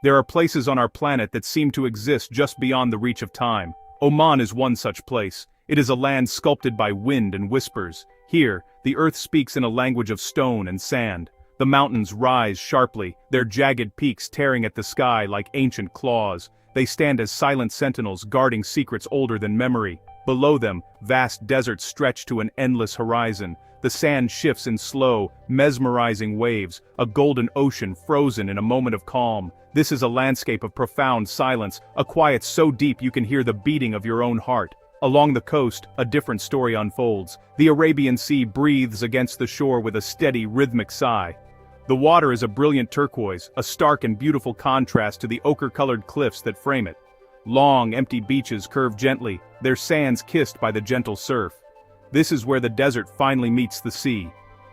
There are places on our planet that seem to exist just beyond the reach of time. Oman is one such place. It is a land sculpted by wind and whispers. Here, the earth speaks in a language of stone and sand. The mountains rise sharply, their jagged peaks tearing at the sky like ancient claws. They stand as silent sentinels guarding secrets older than memory. Below them, vast deserts stretch to an endless horizon. The sand shifts in slow, mesmerizing waves, a golden ocean frozen in a moment of calm. This is a landscape of profound silence, a quiet so deep you can hear the beating of your own heart. Along the coast, a different story unfolds. The Arabian Sea breathes against the shore with a steady, rhythmic sigh. The water is a brilliant turquoise, a stark and beautiful contrast to the ochre-colored cliffs that frame it. Long, empty beaches curve gently, their sands kissed by the gentle surf. This is where the desert finally meets the sea.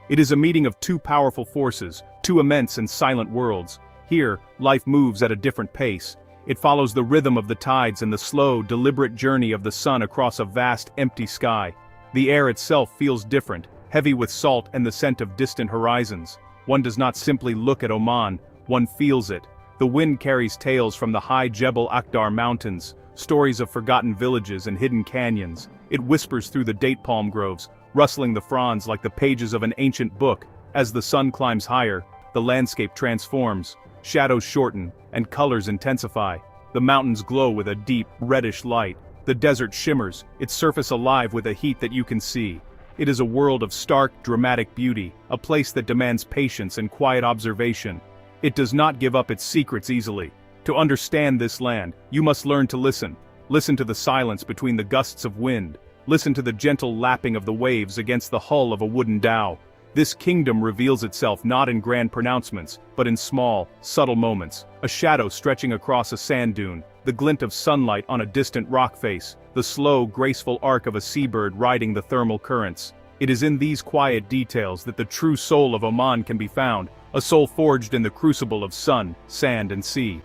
It is a meeting of two powerful forces, two immense and silent worlds. Here, life moves at a different pace. It follows the rhythm of the tides and the slow, deliberate journey of the sun across a vast, empty sky. The air itself feels different, heavy with salt and the scent of distant horizons. One does not simply look at Oman, one feels it. The wind carries tales from the high Jebel Akhdar mountains, stories of forgotten villages and hidden canyons. It whispers through the date palm groves, rustling the fronds like the pages of an ancient book. As the sun climbs higher, the landscape transforms. Shadows shorten, and colors intensify. The mountains glow with a deep, reddish light. The desert shimmers, its surface alive with a heat that you can see. It is a world of stark, dramatic beauty, a place that demands patience and quiet observation. It does not give up its secrets easily. To understand this land, you must learn to listen. Listen to the silence between the gusts of wind. Listen to the gentle lapping of the waves against the hull of a wooden dhow. This kingdom reveals itself not in grand pronouncements, but in small, subtle moments. A shadow stretching across a sand dune, the glint of sunlight on a distant rock face, the slow, graceful arc of a seabird riding the thermal currents. It is in these quiet details that the true soul of Oman can be found, a soul forged in the crucible of sun, sand and sea.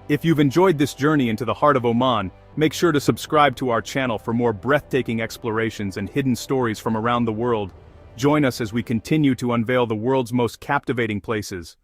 If you've enjoyed this journey into the heart of Oman, make sure to subscribe to our channel for more breathtaking explorations and hidden stories from around the world. Join us as we continue to unveil the world's most captivating places.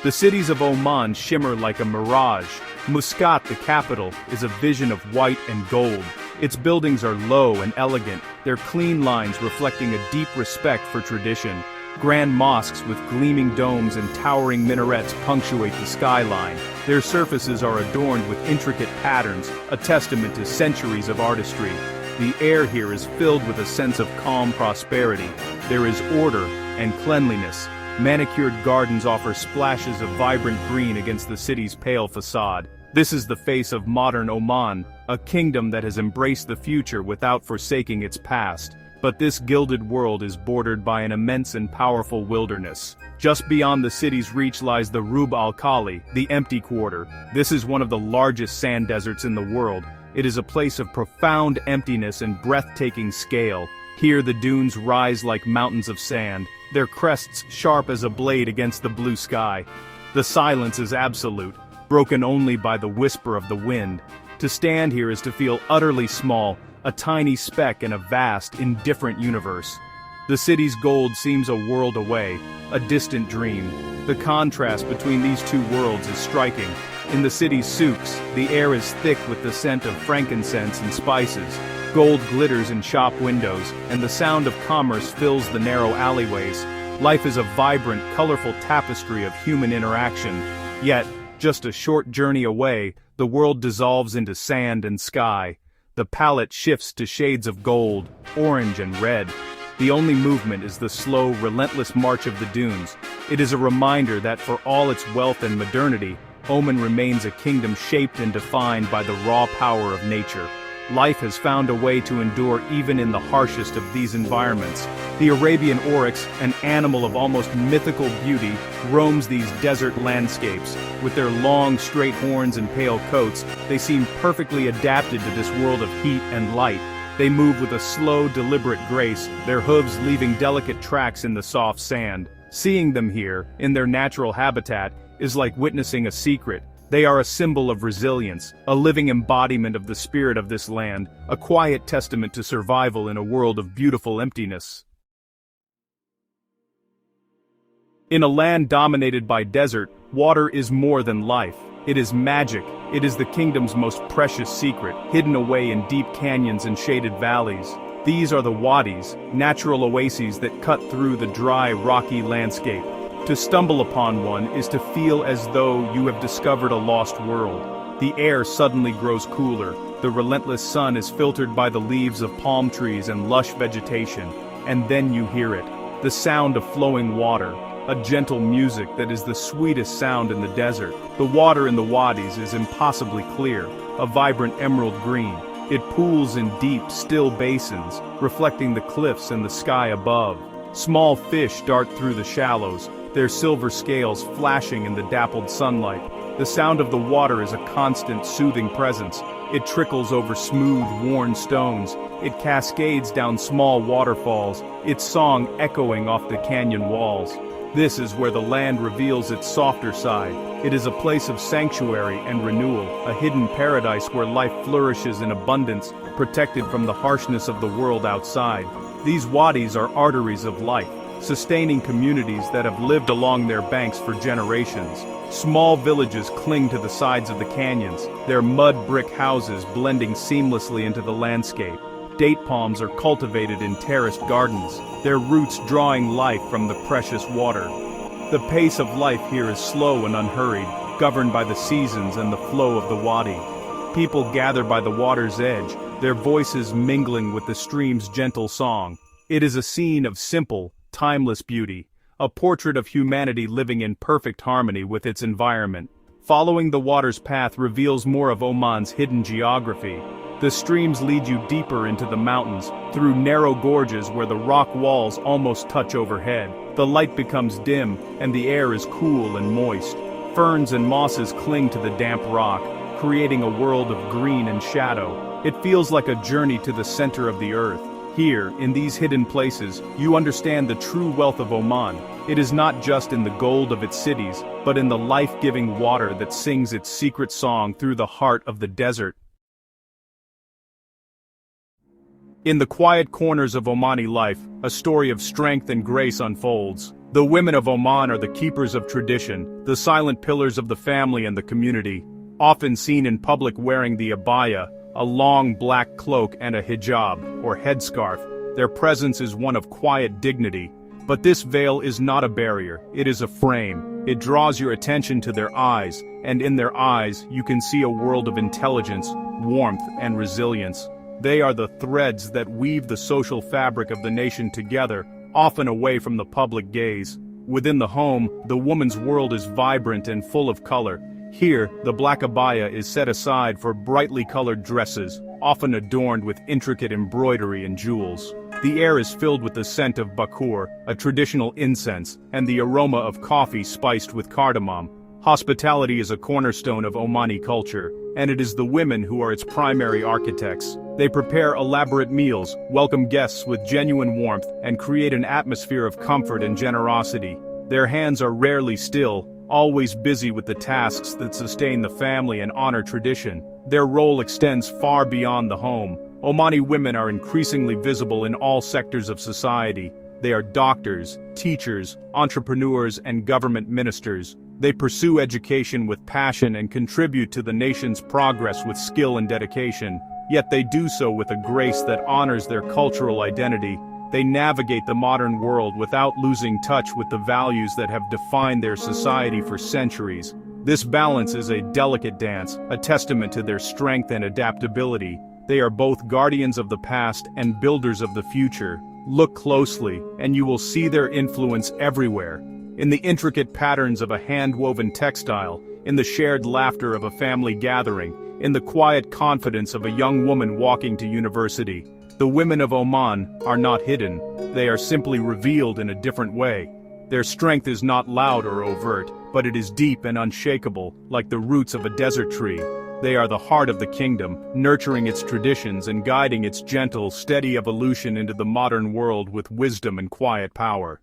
The cities of Oman shimmer like a mirage. Muscat, the capital, is a vision of white and gold. Its buildings are low and elegant, their clean lines reflecting a deep respect for tradition. Grand mosques with gleaming domes and towering minarets punctuate the skyline. Their surfaces are adorned with intricate patterns, a testament to centuries of artistry. The air here is filled with a sense of calm prosperity. There is order and cleanliness. Manicured gardens offer splashes of vibrant green against the city's pale facade. This is the face of modern Oman, a kingdom that has embraced the future without forsaking its past. But this gilded world is bordered by an immense and powerful wilderness. Just beyond the city's reach lies the Rub al-Khali, the empty quarter. This is one of the largest sand deserts in the world. It is a place of profound emptiness and breathtaking scale. Here the dunes rise like mountains of sand, their crests sharp as a blade against the blue sky. The silence is absolute, broken only by the whisper of the wind. To stand here is to feel utterly small, a tiny speck in a vast, indifferent universe. The city's gold seems a world away, a distant dream. The contrast between these two worlds is striking. In the city's souks, the air is thick with the scent of frankincense and spices. Gold glitters in shop windows, and the sound of commerce fills the narrow alleyways. Life is a vibrant, colorful tapestry of human interaction. Yet, just a short journey away, the world dissolves into sand and sky. The palette shifts to shades of gold, orange and red. The only movement is the slow, relentless march of the dunes. It is a reminder that for all its wealth and modernity, Oman remains a kingdom shaped and defined by the raw power of nature. Life has found a way to endure even in the harshest of these environments. The Arabian oryx, an animal of almost mythical beauty, roams these desert landscapes. With their long, straight horns and pale coats, they seem perfectly adapted to this world of heat and light. They move with a slow, deliberate grace, their hooves leaving delicate tracks in the soft sand. Seeing them here, in their natural habitat, is like witnessing a secret. They are a symbol of resilience, a living embodiment of the spirit of this land, a quiet testament to survival in a world of beautiful emptiness. In a land dominated by desert, water is more than life. It is magic. It is the kingdom's most precious secret, hidden away in deep canyons and shaded valleys. These are the wadis, natural oases that cut through the dry, rocky landscape. To stumble upon one is to feel as though you have discovered a lost world. The air suddenly grows cooler, the relentless sun is filtered by the leaves of palm trees and lush vegetation, and then you hear it, the sound of flowing water, a gentle music that is the sweetest sound in the desert. The water in the wadis is impossibly clear, a vibrant emerald green. It pools in deep, still basins, reflecting the cliffs and the sky above. Small fish dart through the shallows, their silver scales flashing in the dappled sunlight. The sound of the water is a constant, soothing presence. It trickles over smooth, worn stones. It cascades down small waterfalls, its song echoing off the canyon walls. This is where the land reveals its softer side. It is a place of sanctuary and renewal, a hidden paradise where life flourishes in abundance, protected from the harshness of the world outside. These wadis are arteries of life, sustaining communities that have lived along their banks for generations. Small villages cling to the sides of the canyons, their mud brick houses blending seamlessly into the landscape. Date palms are cultivated in terraced gardens, their roots drawing life from the precious water. The pace of life here is slow and unhurried, governed by the seasons and the flow of the wadi. People gather by the water's edge, their voices mingling with the stream's gentle song. It is a scene of simple, timeless beauty, a portrait of humanity living in perfect harmony with its environment. Following the water's path reveals more of Oman's hidden geography. The streams lead you deeper into the mountains, through narrow gorges where the rock walls almost touch overhead. The light becomes dim, and the air is cool and moist. Ferns and mosses cling to the damp rock, creating a world of green and shadow. It feels like a journey to the center of the earth. Here, in these hidden places, you understand the true wealth of Oman. It is not just in the gold of its cities, but in the life-giving water that sings its secret song through the heart of the desert. In the quiet corners of Omani life, a story of strength and grace unfolds. The women of Oman are the keepers of tradition, the silent pillars of the family and the community, often seen in public wearing the abaya, a long black cloak, and a hijab, or headscarf. Their presence is one of quiet dignity. But this veil is not a barrier, it is a frame. It draws your attention to their eyes, and in their eyes you can see a world of intelligence, warmth, and resilience. They are the threads that weave the social fabric of the nation together, often away from the public gaze. Within the home, the woman's world is vibrant and full of color. Here, the black abaya is set aside for brightly colored dresses, often adorned with intricate embroidery and jewels. The air is filled with the scent of bakur, a traditional incense, and the aroma of coffee spiced with cardamom. Hospitality is a cornerstone of Omani culture, and it is the women who are its primary architects. They prepare elaborate meals, welcome guests with genuine warmth, and create an atmosphere of comfort and generosity. Their hands are rarely still, always busy with the tasks that sustain the family and honor tradition. Their role extends far beyond the home. Omani women are increasingly visible in all sectors of society. They are doctors, teachers, entrepreneurs, and government ministers. They pursue education with passion and contribute to the nation's progress with skill and dedication. Yet they do so with a grace that honors their cultural identity. They navigate the modern world without losing touch with the values that have defined their society for centuries. This balance is a delicate dance, a testament to their strength and adaptability. They are both guardians of the past and builders of the future. Look closely, and you will see their influence everywhere. In the intricate patterns of a hand-woven textile, in the shared laughter of a family gathering, in the quiet confidence of a young woman walking to university. The women of Oman are not hidden, they are simply revealed in a different way. Their strength is not loud or overt, but it is deep and unshakable, like the roots of a desert tree. They are the heart of the kingdom, nurturing its traditions and guiding its gentle, steady evolution into the modern world with wisdom and quiet power.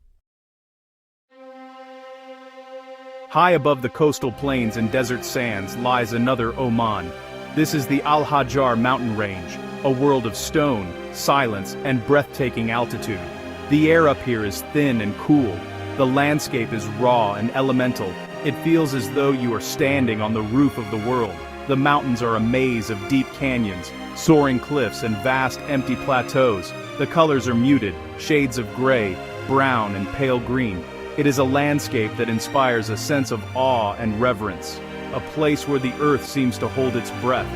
High above the coastal plains and desert sands lies another Oman. This is the Al Hajar mountain range, a world of stone, silence, and breathtaking altitude. The air up here is thin and cool, The landscape is raw and elemental. It feels as though you are standing on the roof of the world. The mountains are a maze of deep canyons, soaring cliffs and vast empty plateaus. The colors are muted, shades of gray, brown and pale green. It is a landscape that inspires a sense of awe and reverence. A place where the earth seems to hold its breath.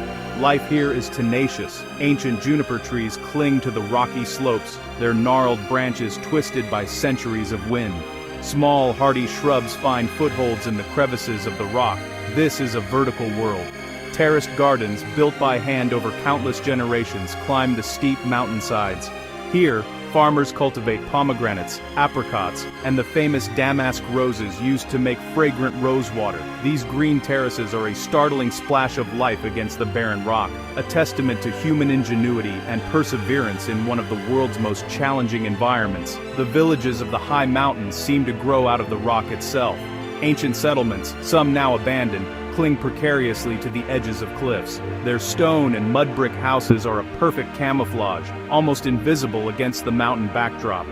Life here is tenacious. Ancient juniper trees cling to the rocky slopes, their gnarled branches twisted by centuries of wind. Small, hardy shrubs find footholds in the crevices of the rock. This is a vertical world. Terraced gardens, built by hand over countless generations, climb the steep mountainsides. Here, farmers cultivate pomegranates, apricots, and the famous damask roses used to make fragrant rose water. These green terraces are a startling splash of life against the barren rock, a testament to human ingenuity and perseverance in one of the world's most challenging environments. The villages of the high mountains seem to grow out of the rock itself. Ancient settlements, some now abandoned, cling precariously to the edges of cliffs. Their stone and mud brick houses are a perfect camouflage, almost invisible against the mountain backdrop.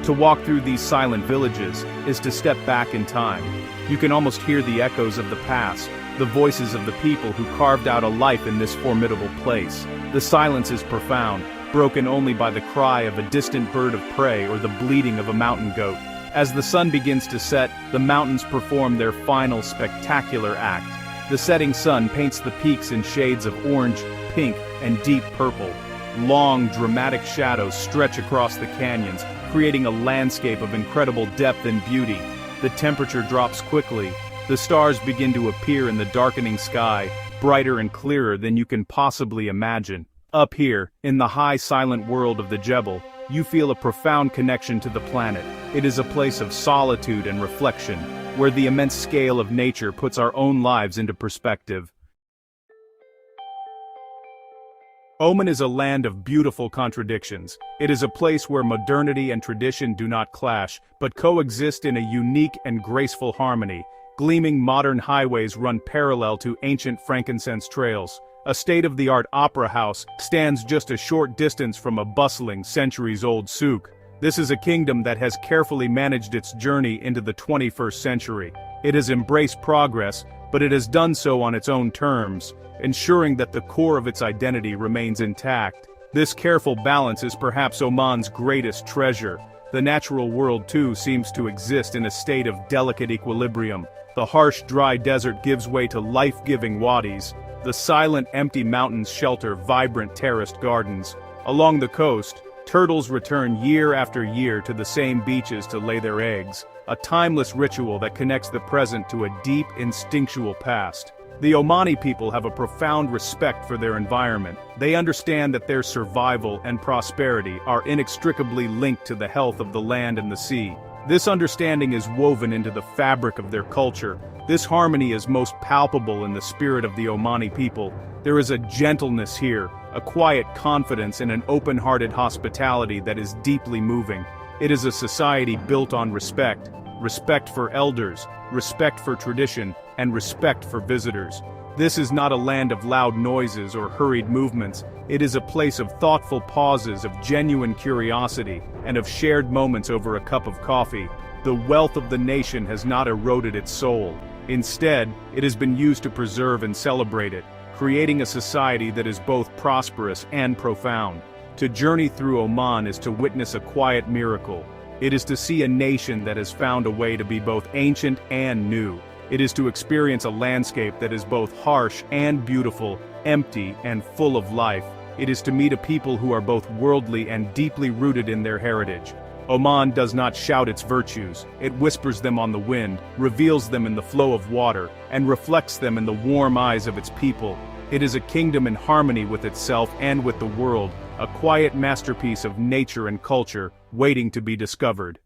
To walk through these silent villages is to step back in time. You can almost hear the echoes of the past, the voices of the people who carved out a life in this formidable place. The silence is profound, broken only by the cry of a distant bird of prey or the bleating of a mountain goat. As the sun begins to set, the mountains perform their final spectacular act. The setting sun paints the peaks in shades of orange, pink, and deep purple. Long, dramatic shadows stretch across the canyons, creating a landscape of incredible depth and beauty. The temperature drops quickly. The stars begin to appear in the darkening sky, brighter and clearer than you can possibly imagine. Up here, in the high silent world of the Jebel, you feel a profound connection to the planet. It is a place of solitude and reflection, where the immense scale of nature puts our own lives into perspective. Oman is a land of beautiful contradictions. It is a place where modernity and tradition do not clash, but coexist in a unique and graceful harmony. Gleaming modern highways run parallel to ancient frankincense trails. A state-of-the-art opera house stands just a short distance from a bustling, centuries-old souk. This is a kingdom that has carefully managed its journey into the 21st century. It has embraced progress, but it has done so on its own terms, ensuring that the core of its identity remains intact. This careful balance is perhaps Oman's greatest treasure. The natural world, too, seems to exist in a state of delicate equilibrium. The harsh, dry desert gives way to life-giving wadis. The silent, empty mountains shelter vibrant terraced gardens. Along the coast, turtles return year after year to the same beaches to lay their eggs, a timeless ritual that connects the present to a deep, instinctual past. The Omani people have a profound respect for their environment. They understand that their survival and prosperity are inextricably linked to the health of the land and the sea. This understanding is woven into the fabric of their culture. This harmony is most palpable in the spirit of the Omani people. There is a gentleness here, a quiet confidence and an open-hearted hospitality that is deeply moving. It is a society built on respect. Respect for elders, respect for tradition, and respect for visitors. This is not a land of loud noises or hurried movements. It is a place of thoughtful pauses, of genuine curiosity, and of shared moments over a cup of coffee. The wealth of the nation has not eroded its soul. Instead, it has been used to preserve and celebrate it, creating a society that is both prosperous and profound. To journey through Oman is to witness a quiet miracle. It is to see a nation that has found a way to be both ancient and new. It is to experience a landscape that is both harsh and beautiful, empty and full of life. It is to meet a people who are both worldly and deeply rooted in their heritage. Oman does not shout its virtues, it whispers them on the wind, reveals them in the flow of water, and reflects them in the warm eyes of its people. It is a kingdom in harmony with itself and with the world, a quiet masterpiece of nature and culture, waiting to be discovered.